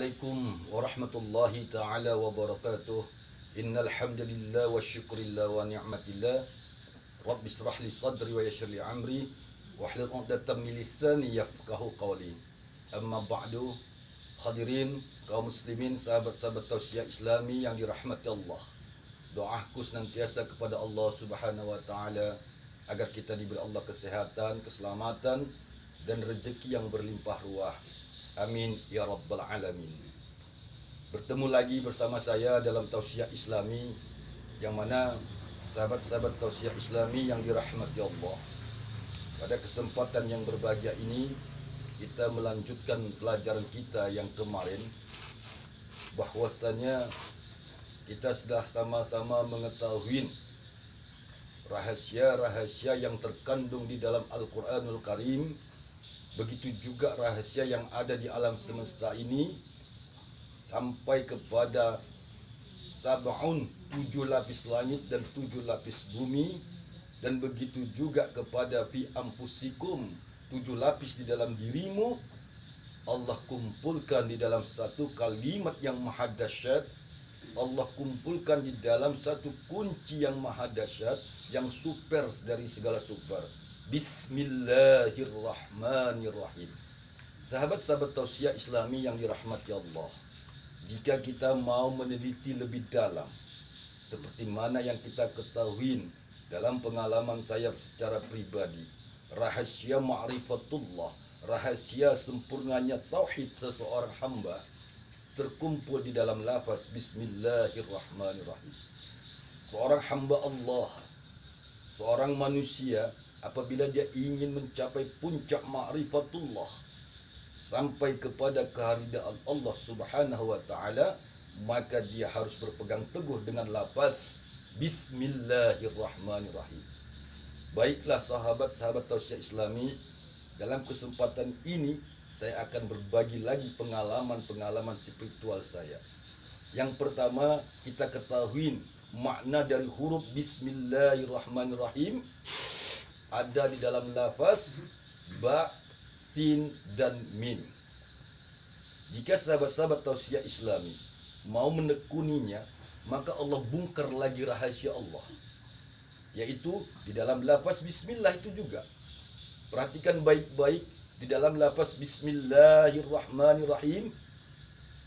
Assalamualaikum warahmatullahi ta'ala wabarakatuh. Innal hamdalillah wa syukrillah wa ni'matillah. Rabbi israh li sadri wa yassir li amri wahlul 'uqdatam min lisani yafqahu qawli. Amma ba'du. Hadirin kaum muslimin, sahabat-sahabat tausiah Islami yang dirahmati Allah. Doaku senantiasa kepada Allah Subhanahu wa taala agar kita diberi Allah kesehatan, keselamatan dan rezeki yang berlimpah ruah. Amin ya rabbal alamin. Bertemu lagi bersama saya dalam tausiah Islami, yang mana sahabat-sahabat tausiah Islami yang dirahmati Allah. Pada kesempatan yang berbahagia ini, kita melanjutkan pelajaran kita yang kemarin, bahwasanya kita sudah sama-sama mengetahui rahasia-rahasia yang terkandung di dalam Al-Quranul Karim. Begitu juga rahasia yang ada di alam semesta ini, sampai kepada sab'un, 7 lapis langit dan 7 lapis bumi, dan begitu juga kepada fi ampusikum, 7 lapis di dalam dirimu. Allah kumpulkan di dalam satu kalimat yang maha dahsyat. Allah kumpulkan di dalam satu kunci yang maha dahsyat, yang super dari segala super. Bismillahirrahmanirrahim. Sahabat-sahabat tausiah Islami yang dirahmati Allah, jika kita mau meneliti lebih dalam, seperti mana yang kita ketahui dalam pengalaman saya secara pribadi, rahasia ma'rifatullah, rahasia sempurnanya tauhid seseorang hamba, terkumpul di dalam lafaz Bismillahirrahmanirrahim. Seorang hamba Allah, seorang manusia, apabila dia ingin mencapai puncak ma'rifatullah, sampai kepada kehadiran Allah Subhanahu wa taala, maka dia harus berpegang teguh dengan lafaz Bismillahirrahmanirrahim. Baiklah sahabat-sahabat tausiah Islami, dalam kesempatan ini saya akan berbagi lagi pengalaman-pengalaman spiritual saya. Yang pertama, kita ketahui makna dari huruf Bismillahirrahmanirrahim ada di dalam lafaz ba, sin, dan mim. Jika sahabat-sahabat tausiah Islami mau menekuninya, maka Allah bongkar lagi rahasia Allah, yaitu di dalam lafaz Bismillah itu juga. Perhatikan baik-baik, di dalam lafaz Bismillahirrahmanirrahim,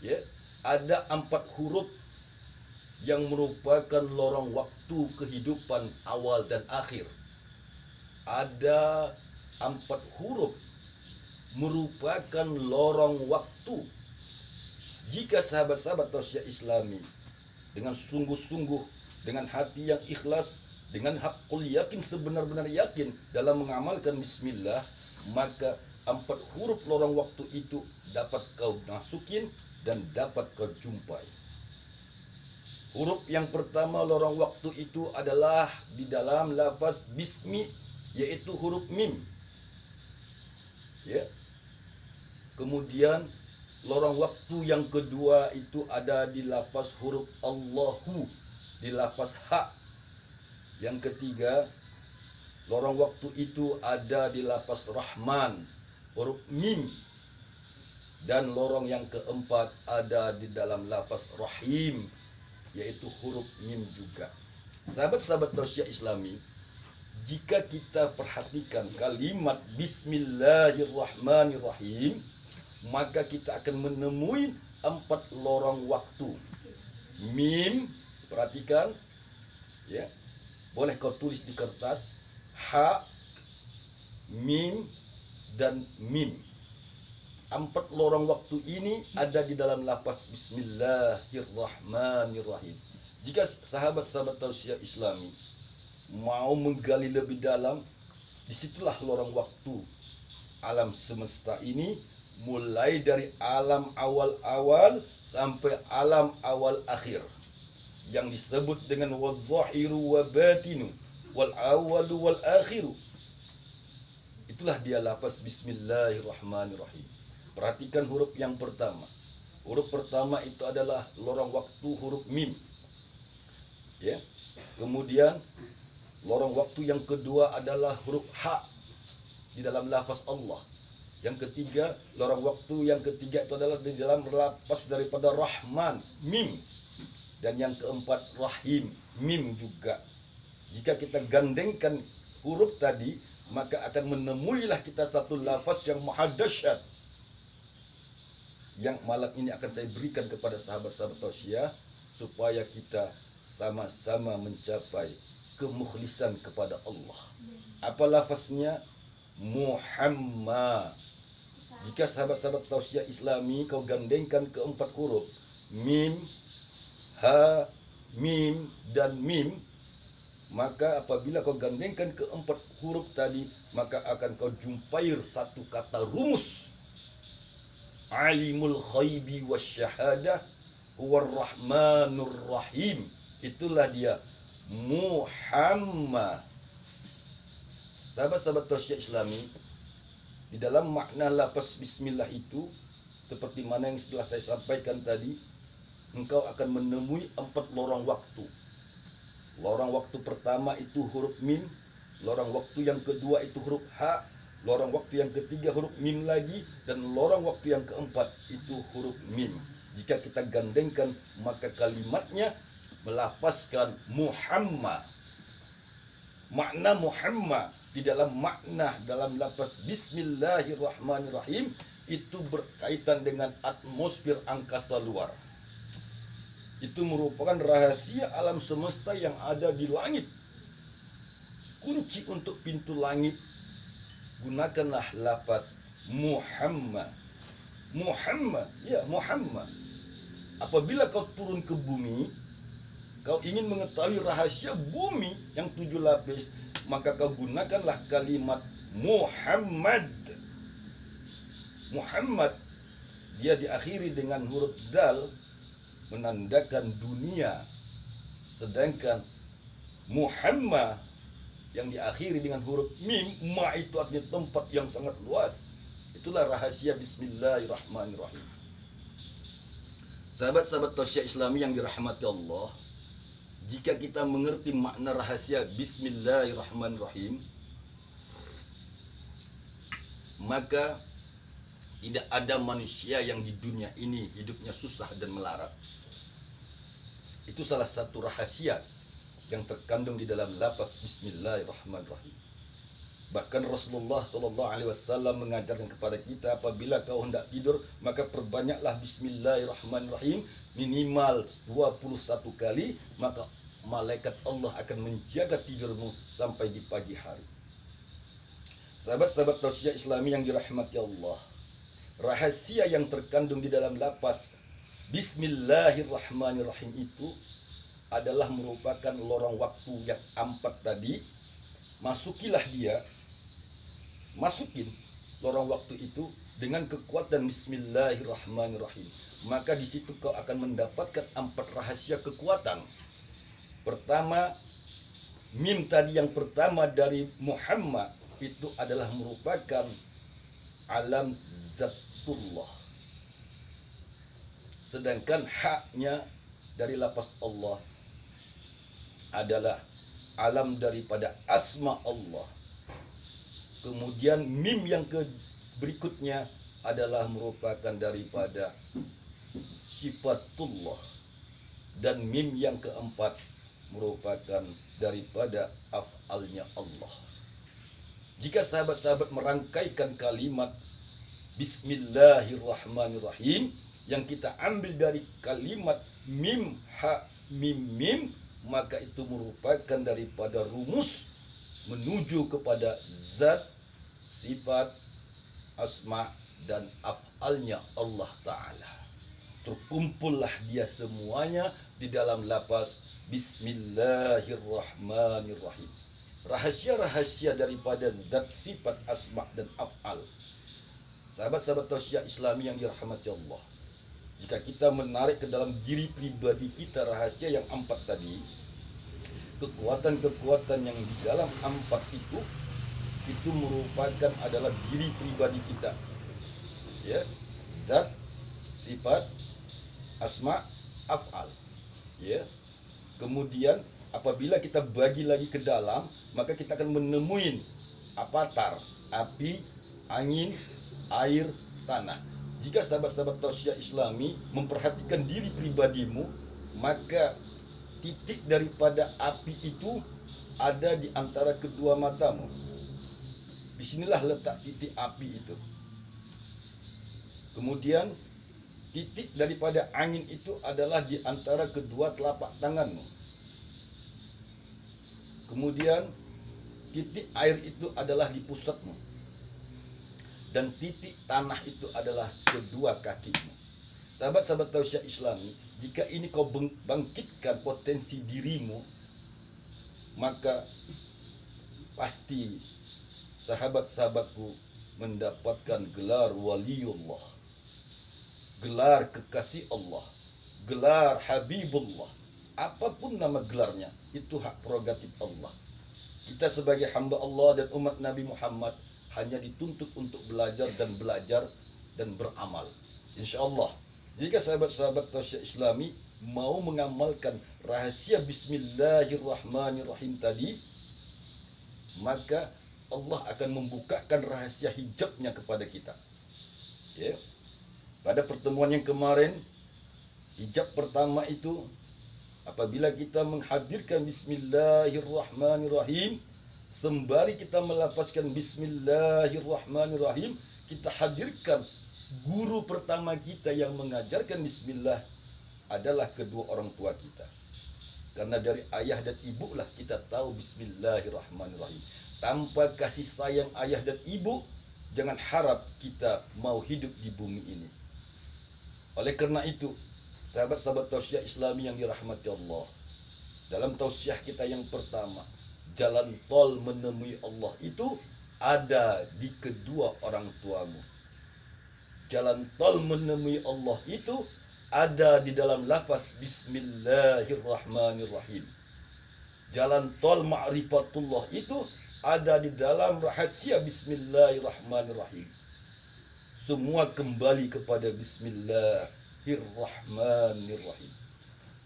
ya, ada 4 huruf yang merupakan lorong waktu kehidupan awal dan akhir. Ada 4 huruf merupakan lorong waktu. Jika sahabat-sahabat tausiah Islami dengan sungguh-sungguh, dengan hati yang ikhlas, dengan hakul yakin, sebenar-benar yakin dalam mengamalkan Bismillah, maka 4 huruf lorong waktu itu dapat kau masukin dan dapat kau jumpai. Huruf yang pertama lorong waktu itu adalah di dalam lafaz Bismi, yaitu huruf mim. Ya. Kemudian lorong waktu yang kedua itu ada di lafaz huruf Allahu, di lafaz ha. Yang ketiga, lorong waktu itu ada di lafaz Rahman, huruf mim. Dan lorong yang keempat ada di dalam lafaz Rahim, yaitu huruf mim juga. Sahabat-sahabat tausiah Islami, jika kita perhatikan kalimat Bismillahirrahmanirrahim, maka kita akan menemui 4 lorong waktu. Mim, perhatikan, ya, boleh kau tulis di kertas, ha, mim, dan mim. 4 lorong waktu ini ada di dalam lafaz Bismillahirrahmanirrahim. Jika sahabat-sahabat tausiah Islami mau menggali lebih dalam, disitulah lorong waktu alam semesta ini, mulai dari alam awal-awal sampai alam awal akhir, yang disebut dengan waz-zahiru wa batinu wal awalu wal akhiru. Itulah dia lafaz Bismillahirrahmanirrahim. Perhatikan huruf yang pertama. Huruf pertama itu adalah lorong waktu huruf mim, ya. Kemudian lorong waktu yang kedua adalah huruf ha di dalam lafaz Allah, Yang ketiga, lorong waktu yang ketiga itu adalah di dalam lapas daripada Rahman, mim. Dan yang keempat, Rahim, mim juga. Jika kita gandengkan huruf tadi, maka akan menemuilah kita satu lafaz yang maha dahsyat. Yang malam ini akan saya berikan kepada sahabat-sahabat tausiah, supaya kita sama-sama mencapai kemukhlisan kepada Allah. Apa lafaznya? Muhammad. Jika sahabat-sahabat tausiah Islami kau gandengkan keempat huruf mim, ha, mim dan mim, maka apabila kau gandengkan keempat huruf tadi, maka akan kau jumpai satu kata rumus. Alimul khaybi wasyahadah huwar rahmanur rahim. Itulah dia Muhammad. Sahabat-sahabat tausiah Islami, di dalam makna lafaz bismillah itu, seperti mana yang setelah saya sampaikan tadi, engkau akan menemui 4 lorong waktu. Lorong waktu pertama itu huruf mim, lorong waktu yang kedua itu huruf ha, lorong waktu yang ketiga huruf mim lagi, dan lorong waktu yang keempat itu huruf mim. Jika kita gandengkan, maka kalimatnya melafazkan Muhammad. Makna Muhammad di dalam makna dalam lafaz Bismillahirrahmanirrahim itu berkaitan dengan atmosfer angkasa luar. Itu merupakan rahasia alam semesta yang ada di langit. Kunci untuk pintu langit, gunakanlah lafaz Muhammad. Muhammad, ya Muhammad. Apabila kau turun ke bumi, kau ingin mengetahui rahasia bumi yang 7 lapis, maka kau gunakanlah kalimat Muhammad. Muhammad, dia diakhiri dengan huruf dal, menandakan dunia. Sedangkan Muhammad yang diakhiri dengan huruf mim, ma itu artinya tempat yang sangat luas. Itulah rahasia Bismillahirrahmanirrahim. Sahabat-sahabat tausiah Islami yang dirahmati Allah, jika kita mengerti makna rahasia Bismillahirrahmanirrahim, maka tidak ada manusia yang di dunia ini hidupnya susah dan melarat. Itu salah satu rahasia yang terkandung di dalam lafaz Bismillahirrahmanirrahim. Bahkan Rasulullah SAW mengajarkan kepada kita, apabila kau hendak tidur, maka perbanyaklah Bismillahirrahmanirrahim minimal 21 kali, maka malaikat Allah akan menjaga tidurmu sampai di pagi hari. Sahabat-sahabat tausiah Islami yang dirahmati Allah, rahasia yang terkandung di dalam lafaz Bismillahirrahmanirrahim itu adalah merupakan lorong waktu yang 4 tadi. Masukin lorong waktu itu dengan kekuatan Bismillahirrahmanirrahim. Maka di situ kau akan mendapatkan 4 rahasia kekuatan. Pertama, mim tadi yang pertama dari Muhammad itu adalah merupakan alam zatullah. Sedangkan haknya dari lafaz Allah adalah alam daripada asma Allah. Kemudian mim yang berikutnya adalah merupakan daripada sifatullah. Dan mim yang keempat merupakan daripada af'alnya Allah. Jika sahabat-sahabat merangkaikan kalimat Bismillahirrahmanirrahim yang kita ambil dari kalimat mim ha mim mim, maka itu merupakan daripada rumus menuju kepada zat, sifat, asma dan af'alnya Allah Ta'ala. Terkumpullah dia semuanya di dalam lafaz Bismillahirrahmanirrahim. Rahasia-rahasia daripada zat, sifat, asma dan af'al. Sahabat-sahabat tausiah Islami yang dirahmati Allah, jika kita menarik ke dalam diri pribadi kita rahasia yang 4 tadi, kekuatan-kekuatan yang di dalam 4 itu merupakan adalah diri pribadi kita, ya, zat, sifat, asma, af'al, ya. Kemudian apabila kita bagi lagi ke dalam, maka kita akan menemuin apatar, api, angin, air, tanah. Jika sahabat-sahabat tausiah Islami memperhatikan diri pribadimu, maka titik daripada api itu ada di antara kedua matamu. Disinilah letak titik api itu. Kemudian titik daripada angin itu adalah di antara kedua telapak tanganmu. Kemudian titik air itu adalah di pusatmu. Dan titik tanah itu adalah kedua kakimu. Sahabat-sahabat tausiah Islami, jika ini kau bangkitkan potensi dirimu, maka pasti sahabat-sahabatku mendapatkan gelar waliullah, gelar kekasih Allah, gelar Habibullah. Apapun nama gelarnya, itu hak prerogatif Allah. Kita sebagai hamba Allah dan umat Nabi Muhammad hanya dituntut untuk belajar dan beramal. InsyaAllah, jika sahabat-sahabat tausiah Islami mau mengamalkan rahasia Bismillahirrahmanirrahim tadi, maka Allah akan membukakan rahasia hijabnya kepada kita. Ya. Pada pertemuan yang kemarin, hijab pertama itu apabila kita menghadirkan Bismillahirrahmanirrahim, sembari kita melafazkan Bismillahirrahmanirrahim, kita hadirkan guru pertama kita yang mengajarkan Bismillah adalah kedua orang tua kita. Karena dari ayah dan ibu lah kita tahu Bismillahirrahmanirrahim. Tanpa kasih sayang ayah dan ibu, jangan harap kita mau hidup di bumi ini. Oleh karena itu, sahabat-sahabat tausiah Islami yang dirahmati Allah, dalam tausiah kita yang pertama, jalan tol menemui Allah itu ada di kedua orang tuamu. Jalan tol menemui Allah itu ada di dalam lafaz Bismillahirrahmanirrahim. Jalan tol ma'rifatullah itu ada di dalam rahasia Bismillahirrahmanirrahim. Semua kembali kepada Bismillahirrahmanirrahim.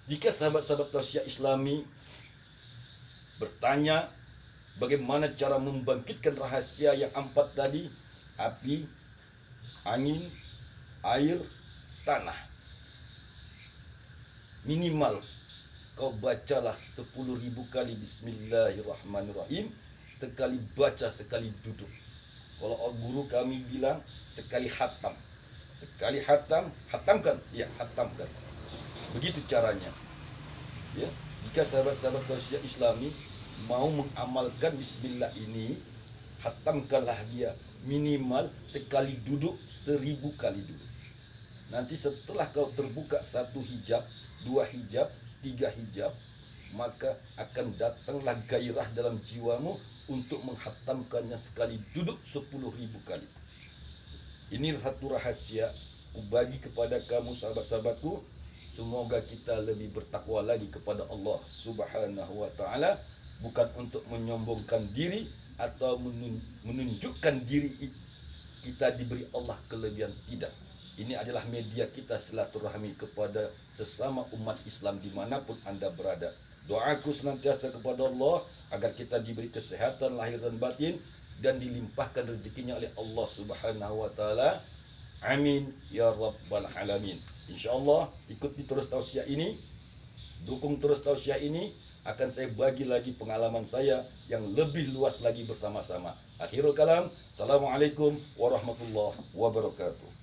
Jika sahabat-sahabat tausiah Islami bertanya bagaimana cara membangkitkan rahasia yang 4 tadi, api, angin, air, tanah, minimal kau bacalah 10.000 kali Bismillahirrahmanirrahim. Sekali baca, sekali duduk. Kalau guru kami bilang sekali hatam. Sekali hatam, hatamkan. Ya, hatamkan. Begitu caranya. Ya, jika sahabat-sahabat tausiah Islami mau mengamalkan Bismillah ini, hatamkanlah dia minimal sekali duduk, 1000 kali duduk. Nanti setelah kau terbuka 1 hijab, 2 hijab, 3 hijab, maka akan datanglah gairah dalam jiwamu untuk menghatamkannya sekali duduk 10.000 kali. Ini satu rahasia ku bagi kepada kamu sahabat-sahabatku. Semoga kita lebih bertakwa lagi kepada Allah Subhanahu wa taala, bukan untuk menyombongkan diri atau menunjukkan diri kita diberi Allah kelebihan, tidak. Ini adalah media kita silaturahmi kepada sesama umat Islam dimanapun Anda berada. Doaku senantiasa kepada Allah agar kita diberi kesehatan lahir dan batin dan dilimpahkan rezekinya oleh Allah Subhanahu wa taala. Amin ya rabbal alamin. InsyaAllah ikuti terus tausiah ini, dukung terus tausiah ini, akan saya bagi lagi pengalaman saya yang lebih luas lagi bersama-sama. Akhirul kalam, Assalamualaikum warahmatullahi wabarakatuh.